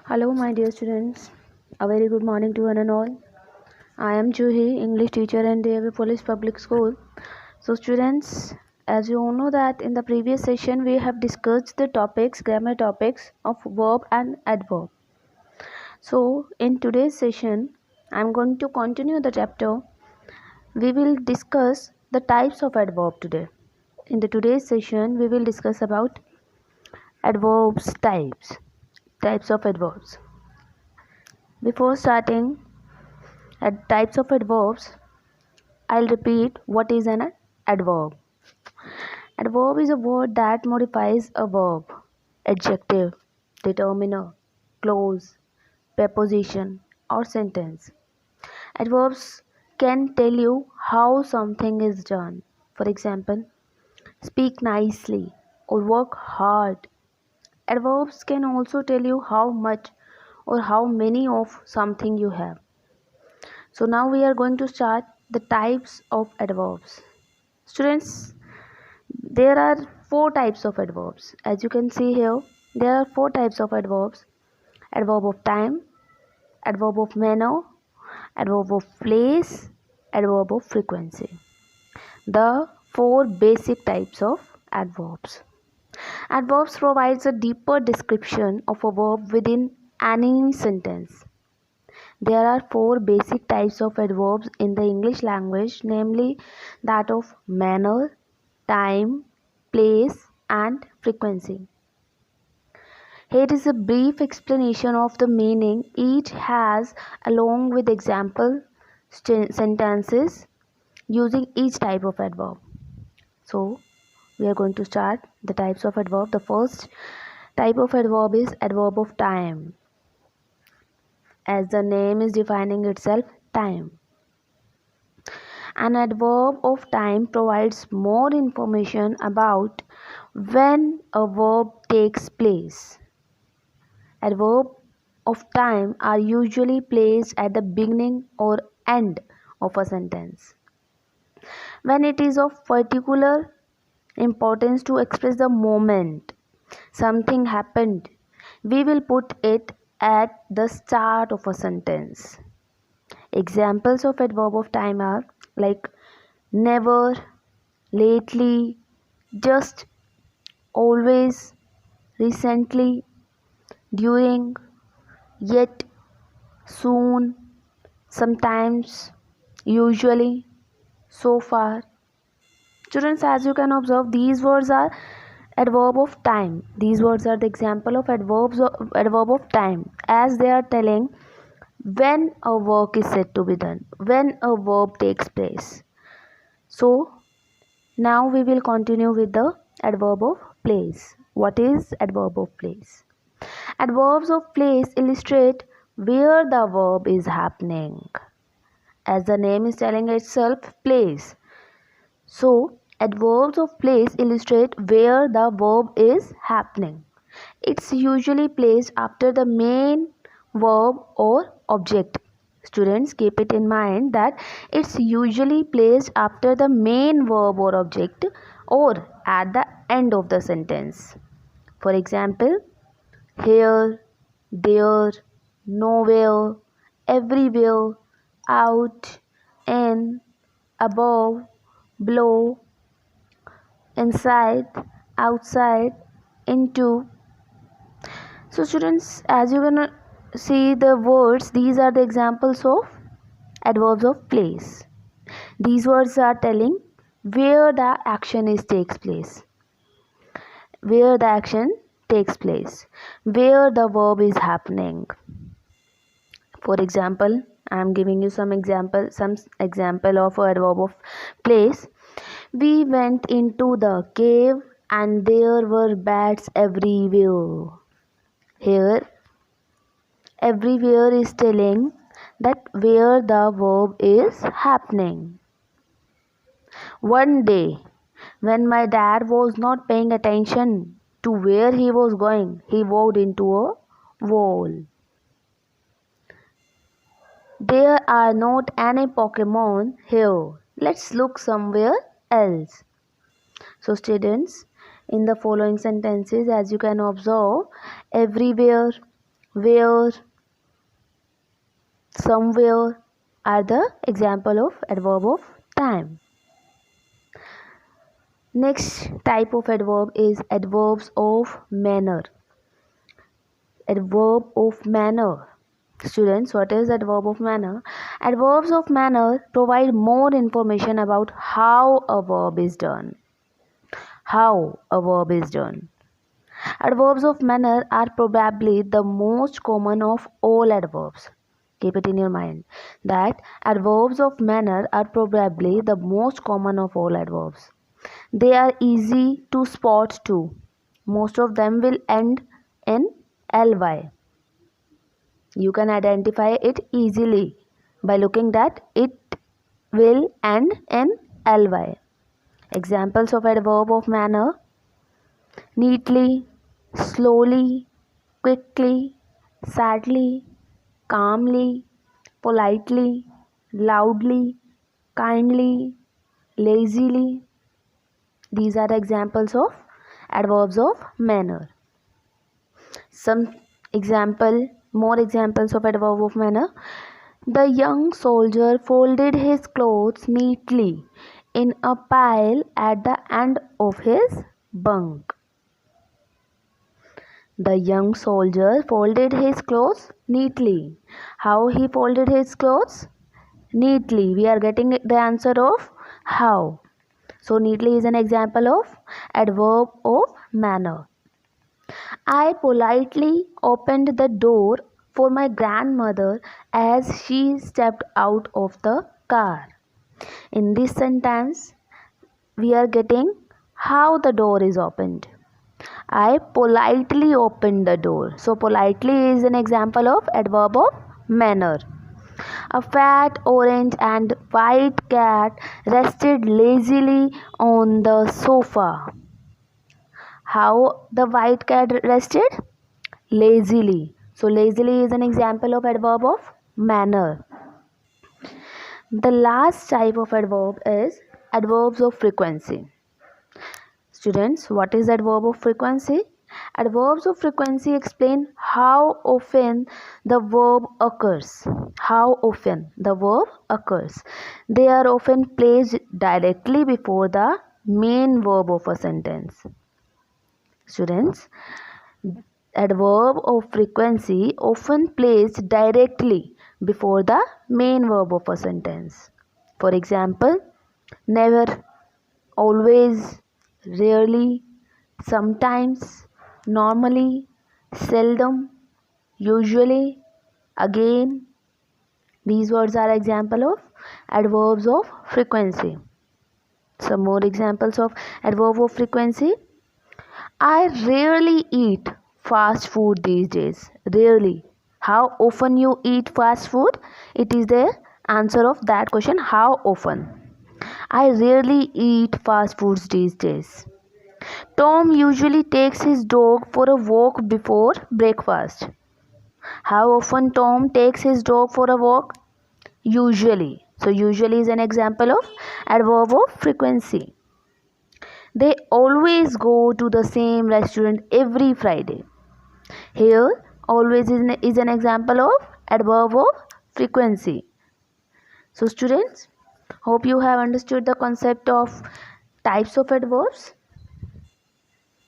Hello, my dear students. A very good morning to one and all. I am Juhi, English teacher in DAV Police Public School. So, students, as you all know that in the previous session we have discussed the grammar topics of verb and adverb. So, in today's session, I am going to continue the chapter. We will discuss the types of adverb today. In the today's session, we will discuss about adverbs types of adverbs. Before starting at types of adverbs, I'll repeat what is an adverb. Adverb is a word that modifies a verb, adjective, determiner, clause, preposition, or sentence. Adverbs can tell you how something is done. For example, speak nicely or work hard. Adverbs can also tell you how much or how many of something you have. So now we are going to start the types of adverbs. Students, there are four types of adverbs. As you can see here, there are four types of adverbs: adverb of time, adverb of manner, adverb of place, adverb of frequency. The four basic types of adverbs. Adverbs provides a deeper description of a verb within any sentence. There are four basic types of adverbs in the English language, namely that of manner, time, place, and frequency. Here is a brief explanation of the meaning each has along with example sentences using each type of adverb. So, we are going to start the types of adverb. The first type of adverb is adverb of time. As the name is defining itself, time. An adverb of time provides more information about when a verb takes place. Adverbs of time are usually placed at the beginning or end of a sentence. When it is of particular importance to express the moment something happened, we will put it at the start of a sentence. Examples of adverb of time are like never, lately, just, always, recently, during, yet, soon, sometimes, usually, so far. Students, as you can observe, these words are adverb of time. These words are the example of adverb of time, as they are telling when a work is said to be done, when a verb takes place. So now we will continue with the adverb of place. What is adverb of place? Adverbs of place illustrate where the verb is happening. As the name is telling itself, place. So adverbs of place illustrate where the verb is happening. It's usually placed after the main verb or object. Students, keep it in mind that it's usually placed after the main verb or object or at the end of the sentence. For example, here, there, nowhere, everywhere, out, in, above, below, inside, outside, into. So students, as you can see the words, these are the examples of adverbs of place. These words are telling where the action takes place. Where the action takes place. Where the verb is happening. For example, I am giving you some example of a adverb of place. We went into the cave and there were bats everywhere. Here, everywhere is telling that where the verb is happening. One day, when my dad was not paying attention to where he was going, he walked into a wall. There are not any Pokemon here. Let's look somewhere else. So students, in the following sentences, as you can observe, everywhere, where, somewhere are the example of adverb of time. Next type of adverb is adverbs of manner. Adverb of manner. Students, what is adverb of manner? Adverbs of manner provide more information about how a verb is done. How a verb is done. Adverbs of manner are probably the most common of all adverbs. Keep it in your mind that adverbs of manner are probably the most common of all adverbs. They are easy to spot too. Most of them will end in ly. You can identify it easily by looking that it will end in ly. Examples of adverb of manner: neatly, slowly, quickly, sadly, calmly, politely, loudly, kindly, lazily. These are examples of adverbs of manner. More examples of adverb of manner. The young soldier folded his clothes neatly in a pile at the end of his bunk. The young soldier folded his clothes neatly. How he folded his clothes? Neatly. We are getting the answer of how. So neatly is an example of adverb of manner. I politely opened the door for my grandmother as she stepped out of the car. In this sentence, we are getting how the door is opened. I politely opened the door. So politely is an example of adverb of manner. A fat orange and white cat rested lazily on the sofa. How the white cat rested? Lazily. So lazily is an example of adverb of manner. The last type of adverb is adverbs of frequency. Students, what is adverb of frequency? Adverbs of frequency explain how often the verb occurs. How often the verb occurs. They are often placed directly before the main verb of a sentence. Students, adverb of frequency often placed directly before the main verb of a sentence. For example, never, always, rarely, sometimes, normally, seldom, usually, again. These words are example of adverbs of frequency. Some more examples of adverb of frequency. I rarely eat fast food these days. Rarely. How often you eat fast food? It is the answer of that question. How often? I rarely eat fast foods these days. Tom usually takes his dog for a walk before breakfast. How often Tom takes his dog for a walk? Usually. So usually is an example of adverb of frequency. They always go to the same restaurant every Friday. Here, always is an example of adverb of frequency. So students, hope you have understood the concept of types of adverbs.